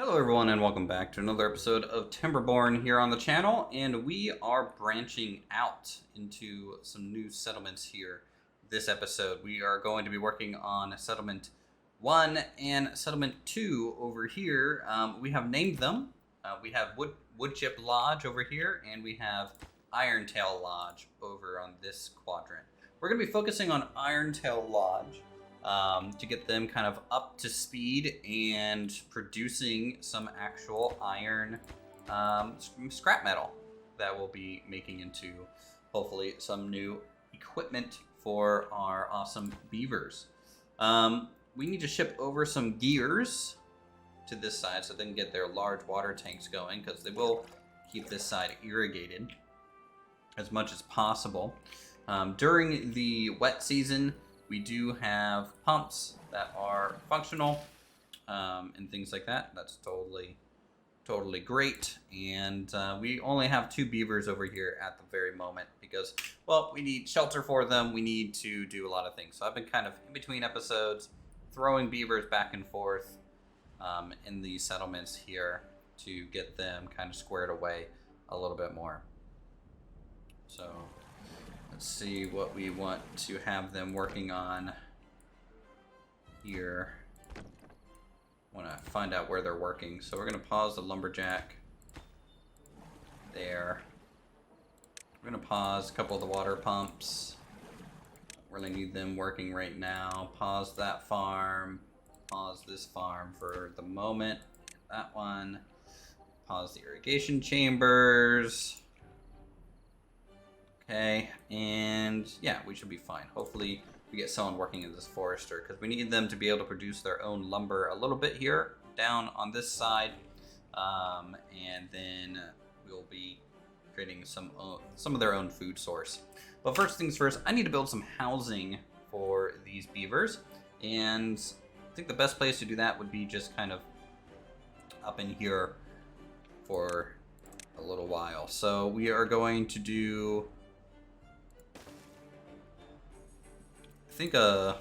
Hello everyone and welcome back to another episode of Timberborn here on the channel, and we are branching out into some new settlements here. This episode we are going to be working on Settlement 1 and Settlement 2 over here. We have named them. We have Woodchip Lodge over here, and we have Irontail Lodge over on this quadrant. We're going to be focusing on Irontail Lodge to get them kind of up to speed and producing some actual iron scrap metal that we'll be making into hopefully some new equipment for our awesome beavers. We need to ship over some gears to this side so they can get their large water tanks going, because they will keep this side irrigated as much as possible. During the wet season, we do have pumps that are functional and things like that. That's totally great. And we only have 2 beavers over here at the very moment because, well, we need shelter for them. We need to do a lot of things. So I've been kind of in between episodes throwing beavers back and forth in these settlements here to get them kind of squared away a little bit more. So let's see what we want to have them working on here. I want to find out where they're working. So we're going to pause the lumberjack there. We're going to pause a couple of the water pumps. Really need them working right now. Pause that farm. Pause this farm for the moment. That one. Pause the irrigation chambers. Okay, and yeah, we should be fine. Hopefully we get someone working in this forester, because we need them to be able to produce their own lumber a little bit here down on this side, and then we'll be creating some of their own food source. But first things first, I need to build some housing for these beavers, and I think the best place to do that would be just kind of up in here for a little while. So we are going to do, I think, a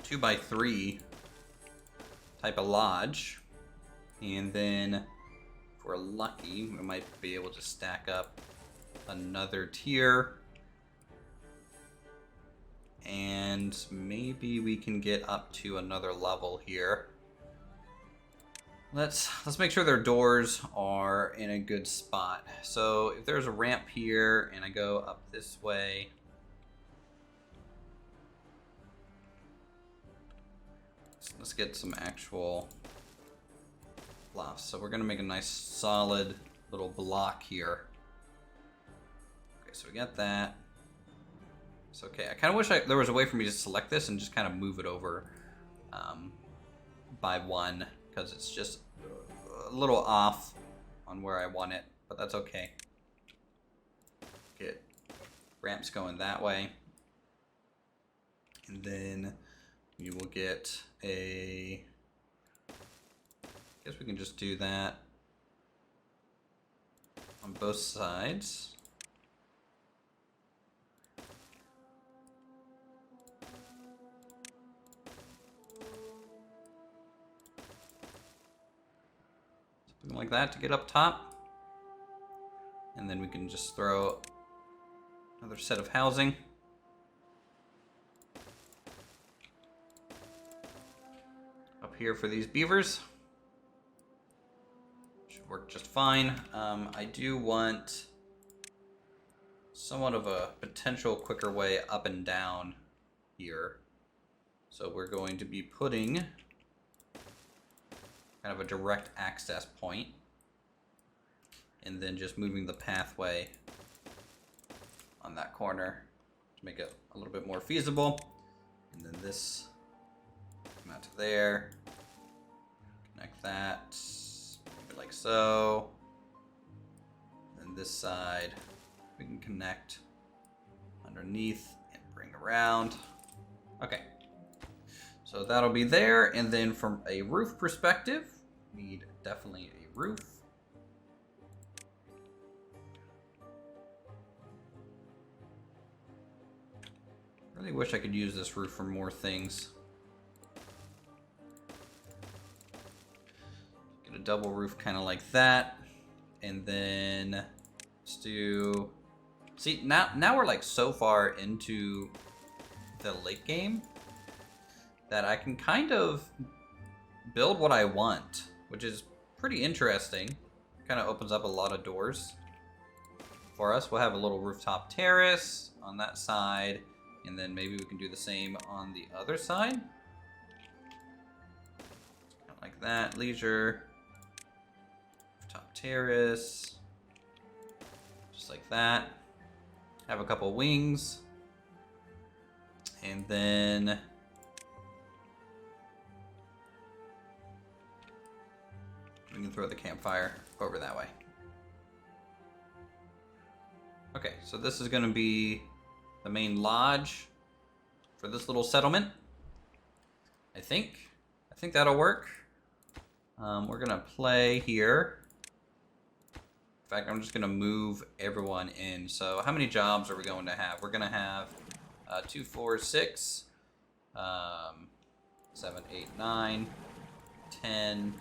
2x3 type of lodge, and then if we're lucky we might be able to stack up another tier, and maybe we can get up to another level here. Let's make sure their doors are in a good spot. So if there's a ramp here and I go up this way, let's get some actual bluffs. So we're gonna make a nice solid little block here. Okay, so we got that. It's okay. I kind of wish there was a way for me to select this and just kind of move it over by one, because it's just a little off on where I want it, but that's okay. Get ramps going that way, and then we will get a, I guess we can just do that on both sides. Something like that to get up top. And then we can just throw another set of housing. Up here for these beavers. Should work just fine. I do want somewhat of a potential quicker way up and down here. So we're going to be putting kind of a direct access point, and then just moving the pathway on that corner to make it a little bit more feasible. And then this, come out to there, connect that, maybe like so. And this side, we can connect underneath and bring around. Okay. So that'll be there, and then from a roof perspective, we need definitely a roof. Really wish I could use this roof for more things. double roof kind of like that. And then let's do... See, now we're like so far into the late game that I can kind of build what I want, which is pretty interesting. Kind of opens up a lot of doors for us. We'll have a little rooftop terrace on that side, and then maybe we can do the same on the other side. Kind of like that. Leisure, rooftop terrace, just like that. Have a couple wings, and then we can throw the campfire over that way. Okay, so this is going to be the main lodge for this little settlement. I think that'll work. We're going to play here. In fact, I'm just going to move everyone in. So how many jobs are we going to have? We're going to have 2, 4, 6, 7, 8, 9, 10,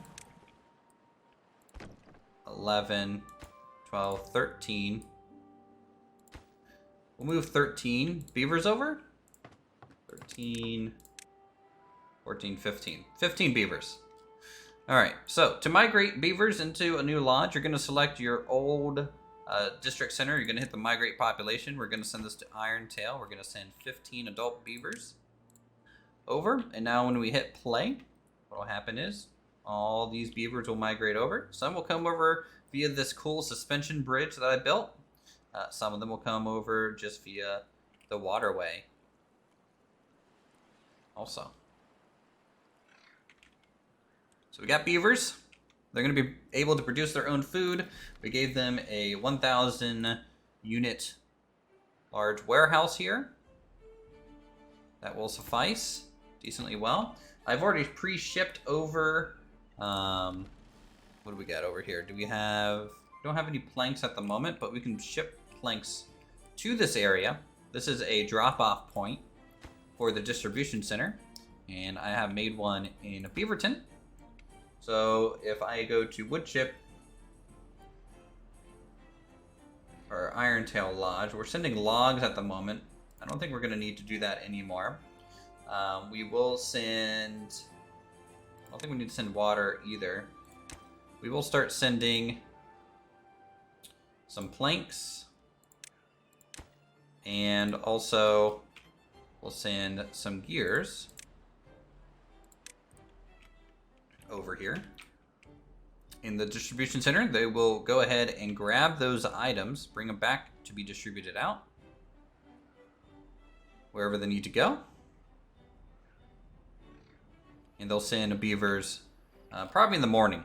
11, 12, 13. We'll move 13 beavers over. 13, 14, 15. 15 beavers. Alright, so to migrate beavers into a new lodge, you're going to select your old district center. You're going to hit the migrate population. We're going to send this to Irontail. We're going to send 15 adult beavers over. And now when we hit play, what will happen is all these beavers will migrate over. Some will come over via this cool suspension bridge that I built. Some of them will come over just via the waterway also. So we got beavers. They're going to be able to produce their own food. We gave them a 1,000 unit large warehouse here. That will suffice decently well. I've already pre-shipped over... what do we got over here? We don't have any planks at the moment, but we can ship planks to this area. This is a drop-off point for the distribution center. And I have made one in Beaverton. So if I go to woodchip or Irontail Lodge, we're sending logs at the moment. I don't think we're going to need to do that anymore. We will send... I don't think we need to send water either. We will start sending some planks. And also we'll send some gears over here in the distribution center. They will go ahead and grab those items, bring them back to be distributed out wherever they need to go, and they'll send beavers probably in the morning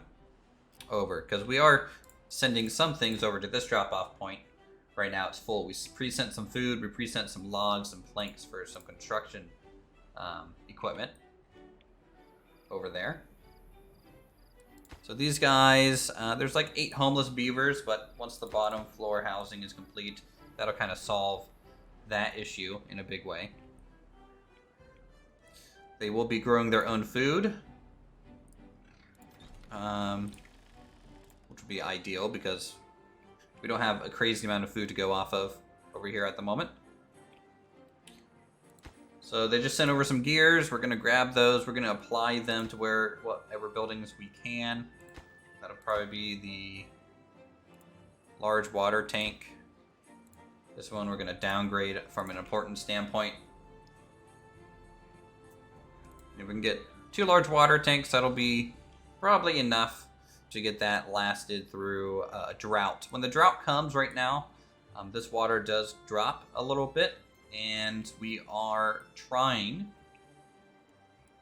over, because we are sending some things over to this drop-off point. Right now it's full. We pre-sent some food, we pre-sent some logs, some planks for some construction equipment over there. So these guys, there's like 8 homeless beavers, but once the bottom floor housing is complete, that'll kind of solve that issue in a big way. They will be growing their own food, which would be ideal because we don't have a crazy amount of food to go off of over here at the moment. So they just sent over some gears. We're going to grab those. We're going to apply them to whatever buildings we can. That'll probably be the large water tank. This one we're going to downgrade from an importance standpoint. If we can get 2 large water tanks, that'll be probably enough to get that lasted through a drought. When the drought comes right now, this water does drop a little bit. And we are trying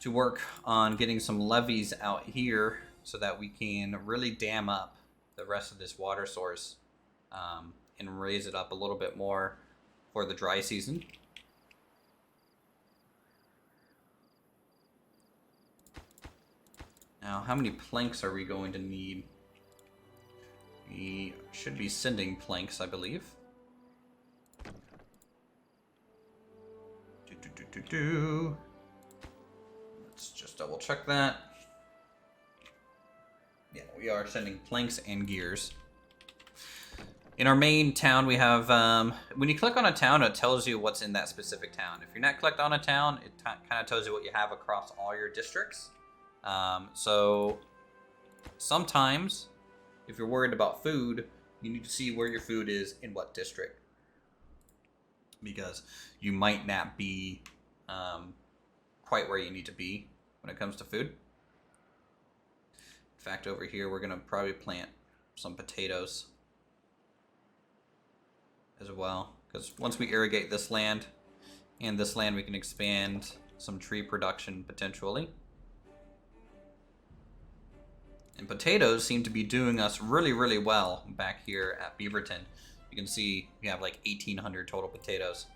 to work on getting some levees out here so that we can really dam up the rest of this water source and raise it up a little bit more for the dry season. Now, how many planks are we going to need? We should be sending planks, I believe. Let's just double check that. Yeah, we we are sending planks and gears. In our main town, we have, when you click on a town, it tells you what's in that specific town. If you're not clicked on a town, it kind of tells you what you have across all your districts. So sometimes, if you're worried about food, you need to see where your food is in what district. Because you might not be quite where you need to be when it comes to food. In fact, over here, we're going to probably plant some potatoes as well, because once we irrigate this land and this land, we can expand some tree production potentially. And potatoes seem to be doing us really, really well back here at Beaverton. You can see we have like 1,800 total potatoes.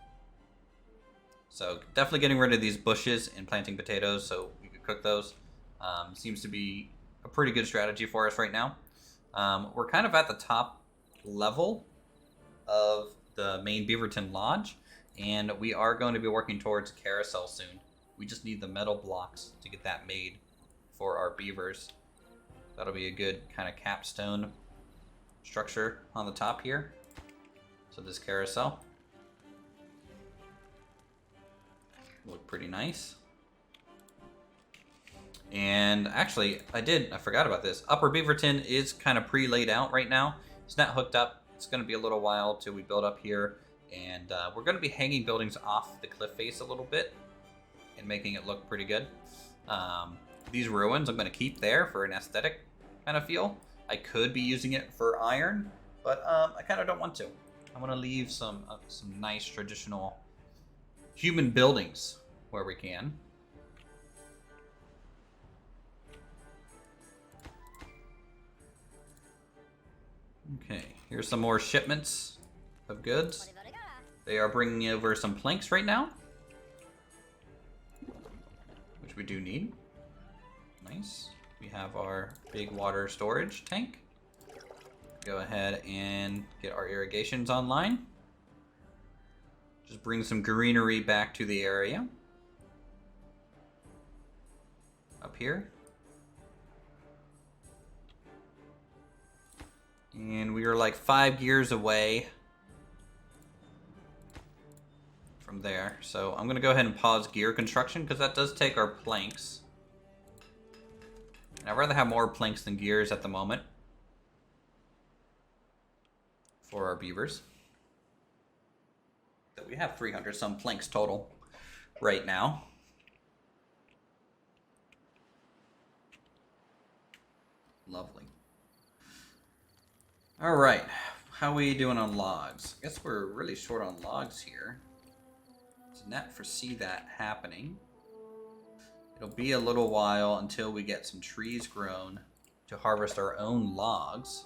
So definitely getting rid of these bushes and planting potatoes so we could cook those. Seems to be a pretty good strategy for us right now. We're kind of at the top level of the main Beaverton Lodge, and we are going to be working towards a carousel soon. We just need the metal blocks to get that made for our beavers. That'll be a good kind of capstone structure on the top here. So this carousel look pretty nice. And actually, I forgot about this. Upper Beaverton is kind of pre-laid out right now. It's not hooked up. It's going to be a little while till we build up here. And we're going to be hanging buildings off the cliff face a little bit and making it look pretty good. These ruins I'm going to keep there for an aesthetic kind of feel. I could be using it for iron, but I kind of don't want to. I want to leave some nice traditional human buildings where we can. Okay, here's some more shipments of goods. They are bringing over some planks right now, which we do need. Nice. We have our big water storage tank. Go ahead and get our irrigations online. Just bring some greenery back to the area. Up here. And we are like 5 gears away from there. So I'm going to go ahead and pause gear construction because that does take our planks. And I'd rather have more planks than gears at the moment for our beavers. That we have 300 some planks total right now. Lovely. All right, how are we doing on logs? I guess we're really short on logs here. Did not foresee that happening. It'll be a little while until we get some trees grown to harvest our own logs.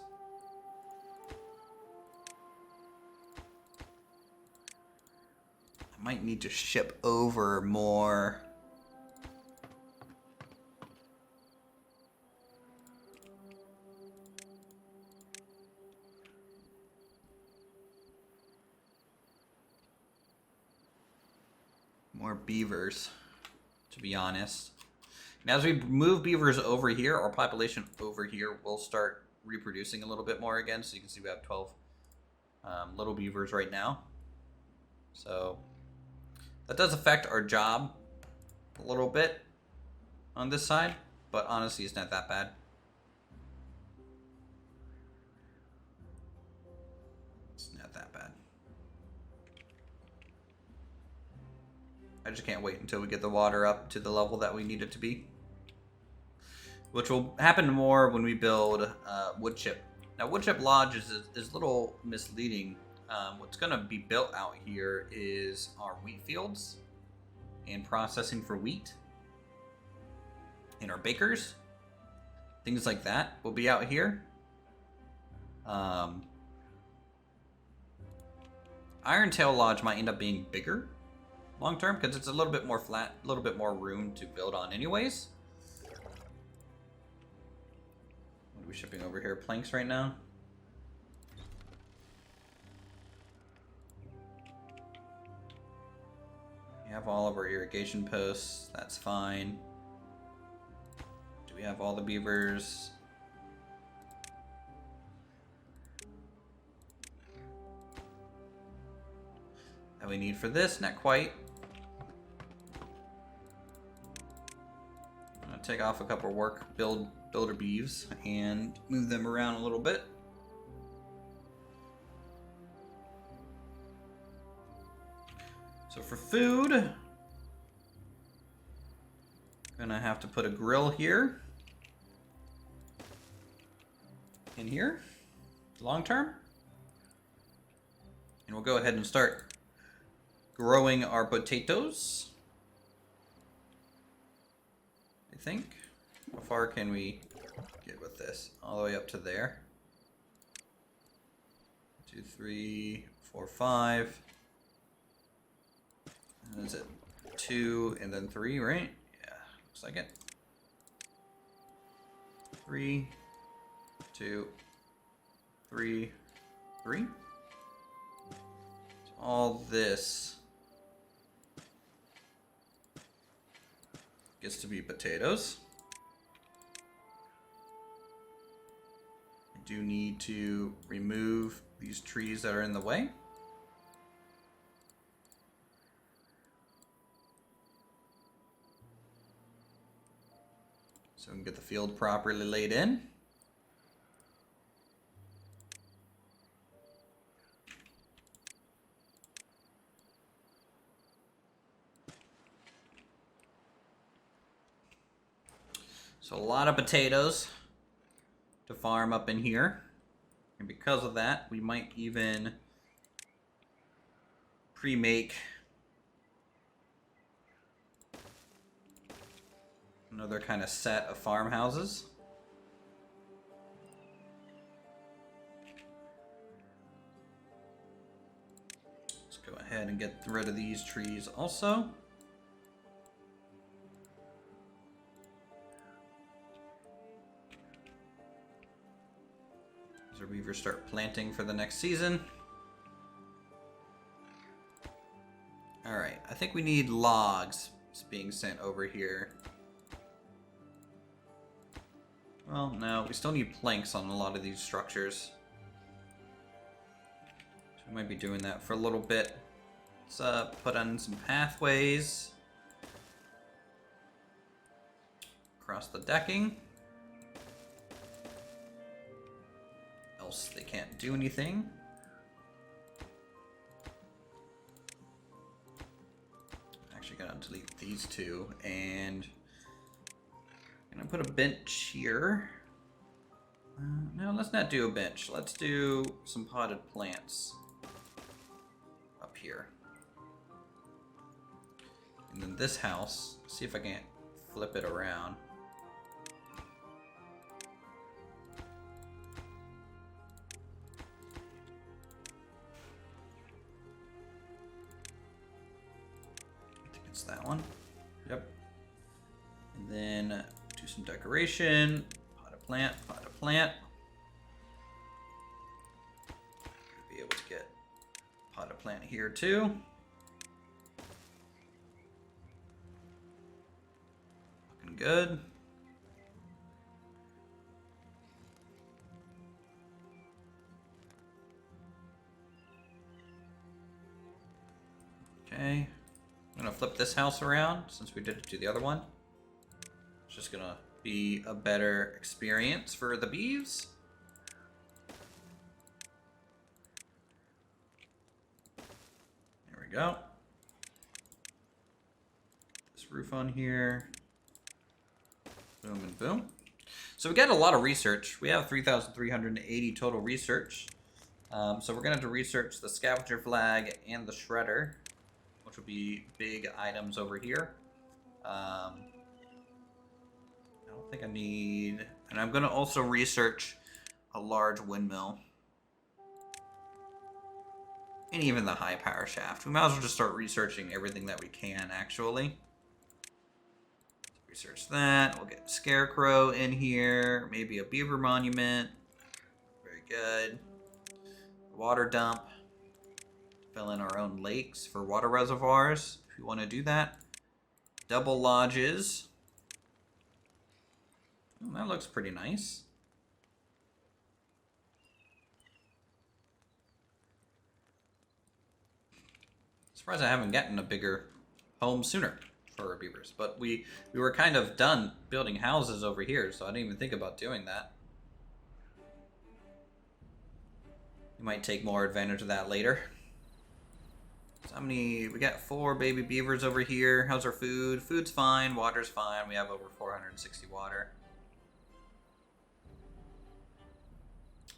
I might need to ship over more beavers, to be honest. And as we move beavers over here, our population over here will start reproducing a little bit more again. So you can see we have 12 little beavers right now. So that does affect our job a little bit on this side, but honestly, it's not that bad. It's not that bad. I just can't wait until we get the water up to the level that we need it to be. Which will happen more when we build wood chip. Now, wood chip lodge is a little misleading. What's going to be built out here is our wheat fields and processing for wheat. And our bakers. Things like that will be out here. Irontail Lodge might end up being bigger long term because it's a little bit more flat, a little bit more room to build on anyways. What are we shipping over here? Planks right now? We have all of our irrigation posts. That's fine. Do we have all the beavers? that we need for this. Not quite. I'm gonna take off a couple of builder beeves and move them around a little bit. So for food, gonna have to put a grill here. In here, long term. And we'll go ahead and start growing our potatoes. I think. How far can we get with this? All the way up to there. 2, 3, 4, 5. And is it 2 and then 3, right? Yeah, looks like it. 3, 2, 3, 3. So all this gets to be potatoes. I do need to remove these trees that are in the way. So we can get the field properly laid in. So a lot of potatoes to farm up in here. And because of that, we might even pre-make another kind of set of farmhouses. Let's go ahead and get rid of these trees also. As our beavers start planting for the next season. Alright, I think we need logs being sent over here. Well, no, we still need planks on a lot of these structures. So we might be doing that for a little bit. Let's put on some pathways across the decking. Else they can't do anything. Actually, gotta delete these two, and I'm gonna put a bench here. No, let's not do a bench. Let's do some potted plants up here. And then this house, see if I can't flip it around. I think it's that one. Yep. And then do some decoration. Pot of plant, pot of plant. Be able to get pot of plant here too. Looking good. Okay. I'm gonna flip this house around since we did it to the other one. It's just gonna be a better experience for the beeves. There we go. This roof on here. Boom and boom. So we got a lot of research. We have 3,380 total research. So we're gonna have to research the scavenger flag and the shredder, which will be big items over here. I don't think I need, and I'm gonna also research a large windmill. And even the high power shaft. We might as well just start researching everything that we can, actually. Research that. We'll get scarecrow in here. Maybe a beaver monument. Very good. Water dump. Fill in our own lakes for water reservoirs, if you want to do that. Double lodges. Oh, that looks pretty nice. Surprised I haven't gotten a bigger home sooner for our beavers. But we were kind of done building houses over here, so I didn't even think about doing that. We might take more advantage of that later. So how many? We got 4 baby beavers over here. How's our food? Food's fine. Water's fine. We have over 460 water.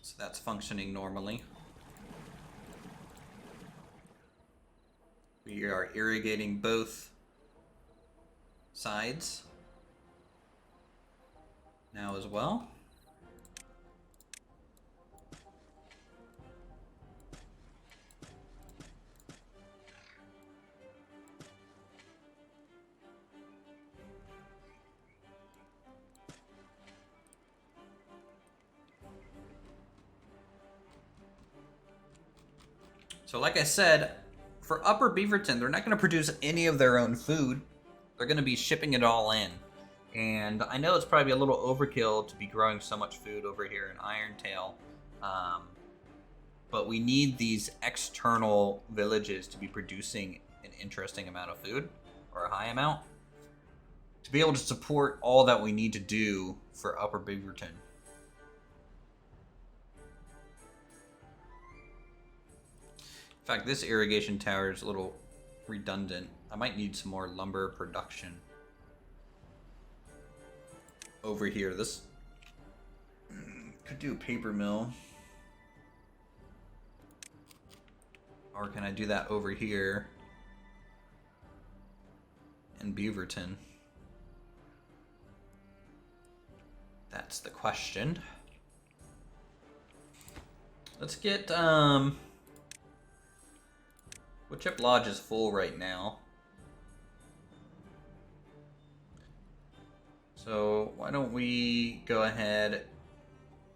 So that's functioning normally. We are irrigating both sides now as well. So like I said, for Upper Beaverton, they're not going to produce any of their own food. They're going to be shipping it all in. And I know it's probably a little overkill to be growing so much food over here in Irontail. But we need these external villages to be producing an interesting amount of food, or a high amount, to be able to support all that we need to do for Upper Beaverton. In fact, this irrigation tower is a little redundant. I might need some more lumber production over here. This could do a paper mill. Or can I do that over here in Beaverton? That's the question. Let's get, Woodchip Lodge is full right now. So why don't we go ahead,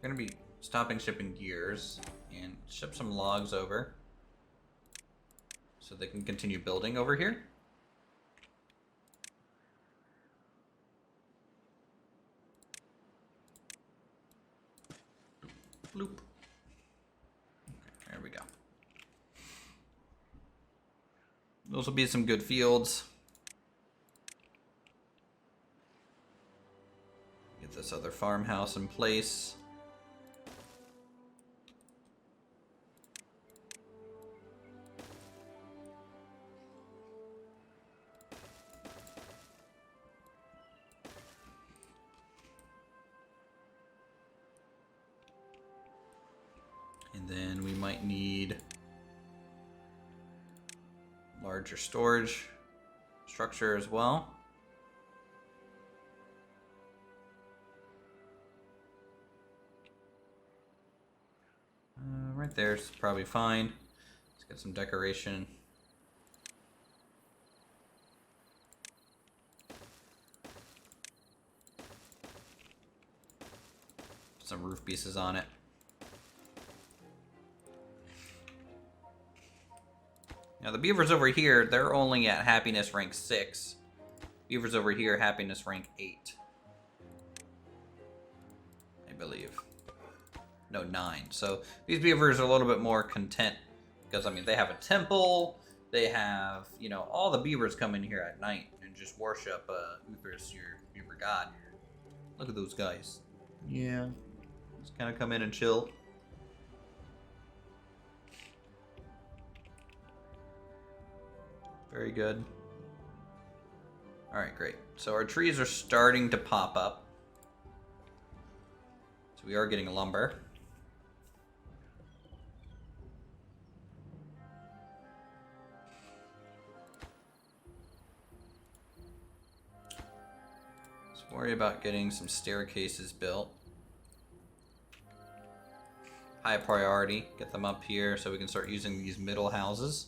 we're gonna be stopping shipping gears and ship some logs over so they can continue building over here. Bloop. There we go. Those will be some good fields. Get this other farmhouse in place. And then we might need larger storage structure as well. Right there's probably fine. Let's get some decoration. Some roof pieces on it. Now the beavers over here, they're only at happiness rank 6. Beavers over here, happiness rank 8. I believe. No, 9. So these beavers are a little bit more content because, I mean, they have a temple. They have, you know, all the beavers come in here at night and just worship Uthris, your beaver god. Look at those guys. Yeah. Just kind of come in and chill. Very good. Alright, great. So our trees are starting to pop up. So we are getting lumber. Let's worry about getting some staircases built. High priority. Get them up here so we can start using these middle houses.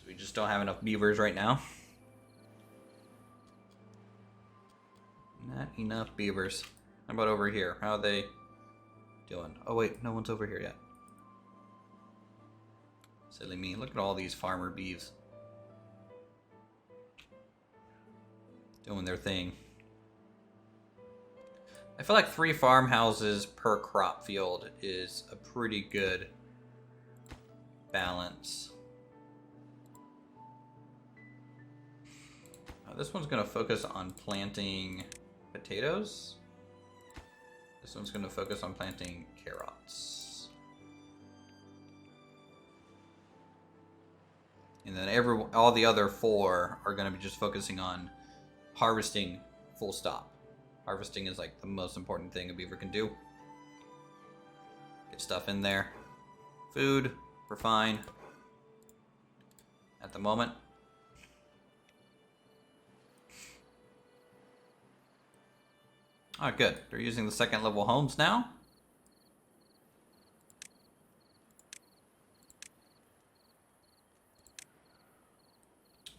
We just don't have enough beavers right now. Not enough beavers. How about over here? How are they doing? Oh wait, no one's over here yet. Silly me. Look at all these farmer beeves. Doing their thing. I feel like 3 farmhouses per crop field is a pretty good balance. This one's going to focus on planting potatoes. This one's going to focus on planting carrots. And then all the other 4 are going to be just focusing on harvesting, full stop. Harvesting is like the most important thing a beaver can do. Get stuff in there. Food, we're fine at the moment. Oh, good. They're using the 2nd level homes now.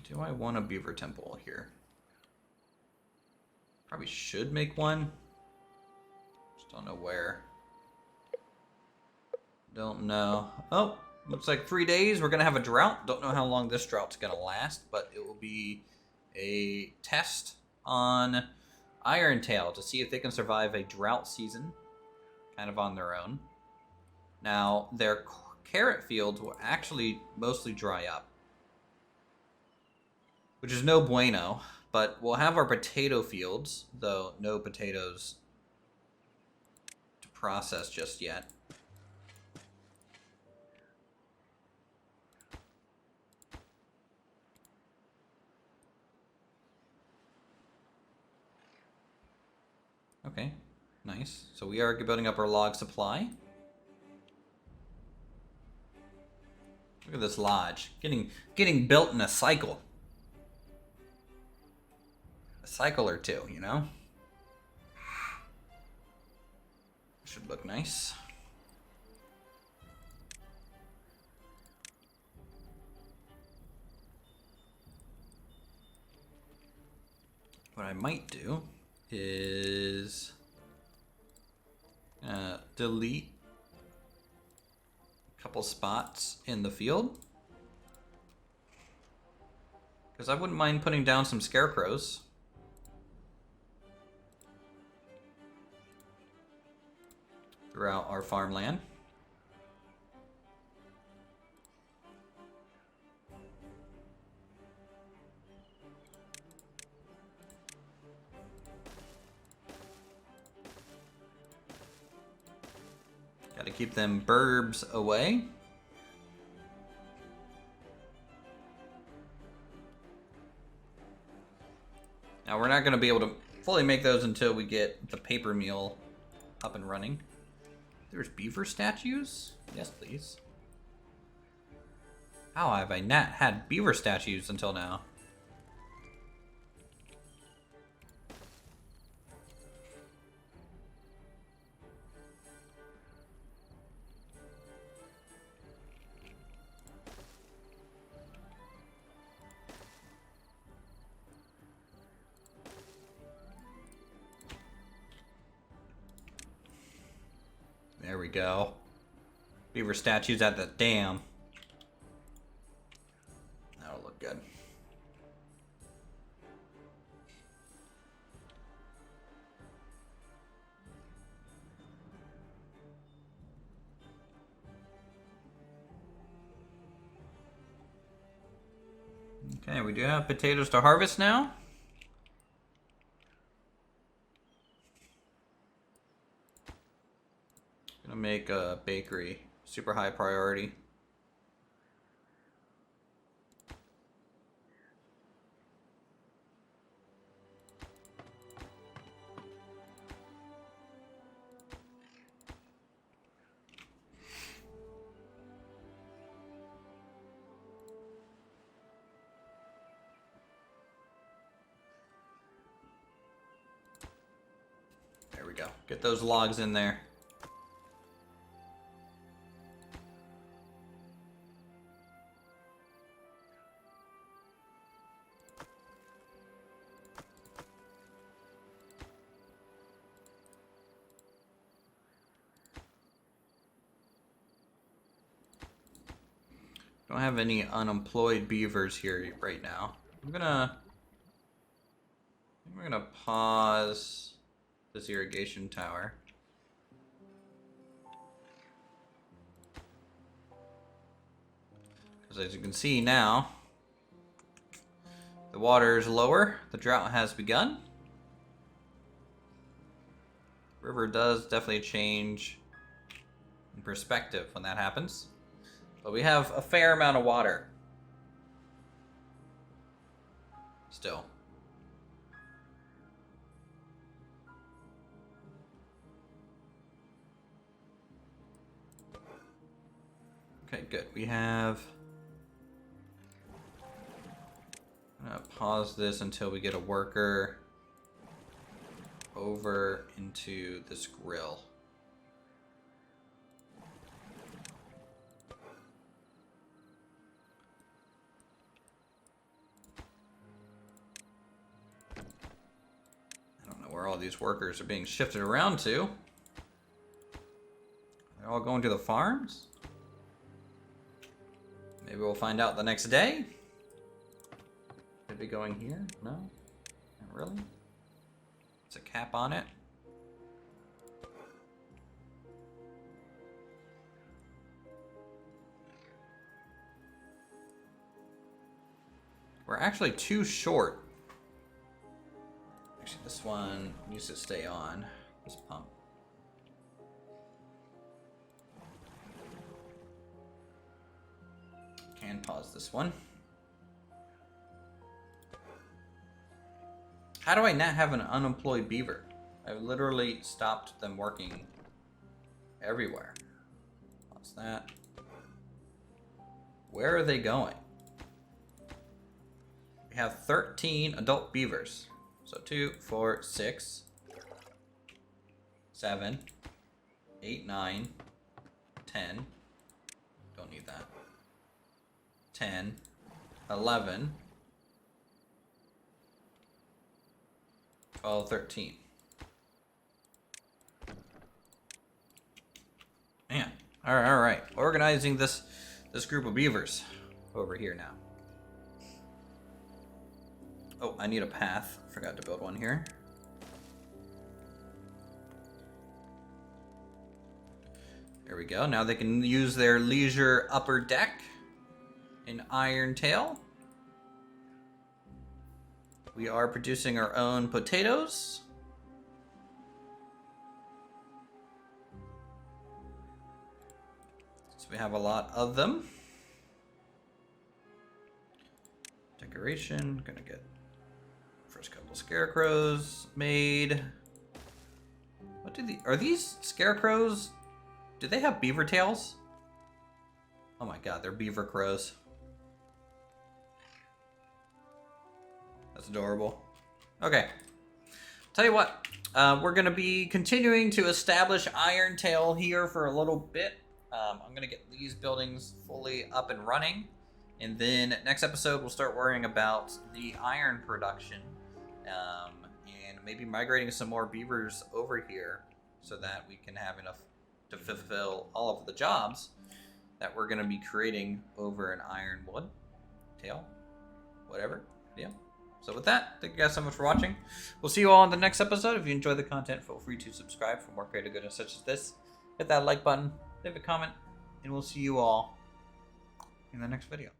Do I want a beaver temple here? Probably should make one. Just don't know where. Don't know. Oh, looks like 3 days. We're going to have a drought. Don't know how long this drought's going to last, but it will be a test on Irontail to see if they can survive a drought season, kind of on their own. Now, their carrot fields will actually mostly dry up, which is no bueno, but we'll have our potato fields, though no potatoes to process just yet. Okay, nice. So we are building up our log supply. Look at this lodge. Getting built in a cycle. A cycle or two, you know? Should look nice. What I might do is delete a couple spots in the field, because I wouldn't mind putting down some scarecrows. Throughout our farmland. Got to keep them burbs away. Now we're not going to be able to fully make those until we get the paper mill up and running. There's beaver statues? Yes, please. How have I not had beaver statues until now? There we go. Beaver statues at the dam. That'll look good. Okay, we do have potatoes to harvest now. Gonna make a bakery super high priority. There we go. Get those logs in there. Don't have any unemployed beavers here right now. We're gonna pause this irrigation tower. Because as you can see now, the water is lower. The drought has begun. River does definitely change in perspective when that happens. But we have a fair amount of water. Still. Okay, good. We have... I'm gonna pause this until we get a worker over into this grill. I don't know where all these workers are being shifted around to. They're all going to the farms? Maybe we'll find out the next day. Could be going here? No? Not really? It's a cap on it. We're actually too short. Actually, this one needs to stay on. This pump. Can pause this one. How do I not have an unemployed beaver? I've literally stopped them working everywhere. What's that? Where are they going? We have 13 adult beavers. So 2, 4, 6, 7, 8, 9, 10. Don't need that. 10, 11, 12, 13. Man, all right. Organizing this group of beavers over here now. Oh, I need a path. Forgot to build one here. There we go. Now they can use their leisure upper deck in Iron Tail. We are producing our own potatoes. So we have a lot of them. Decoration. Gonna get first couple scarecrows made. What do are these scarecrows? Do they have beaver tails? Oh my god, they're beaver crows. That's adorable. Okay. Tell you what, we're going to be continuing to establish Iron Tail here for a little bit. I'm going to get these buildings fully up and running. And then next episode, we'll start worrying about the iron production. And maybe migrating some more beavers over here so that we can have enough to fulfill all of the jobs that we're going to be creating over in Ironwood. Tail. Whatever. Yeah. So with that, thank you guys so much for watching. We'll see you all in the next episode. If you enjoyed the content, feel free to subscribe for more creative goodness such as this. Hit that like button, leave a comment, and we'll see you all in the next video.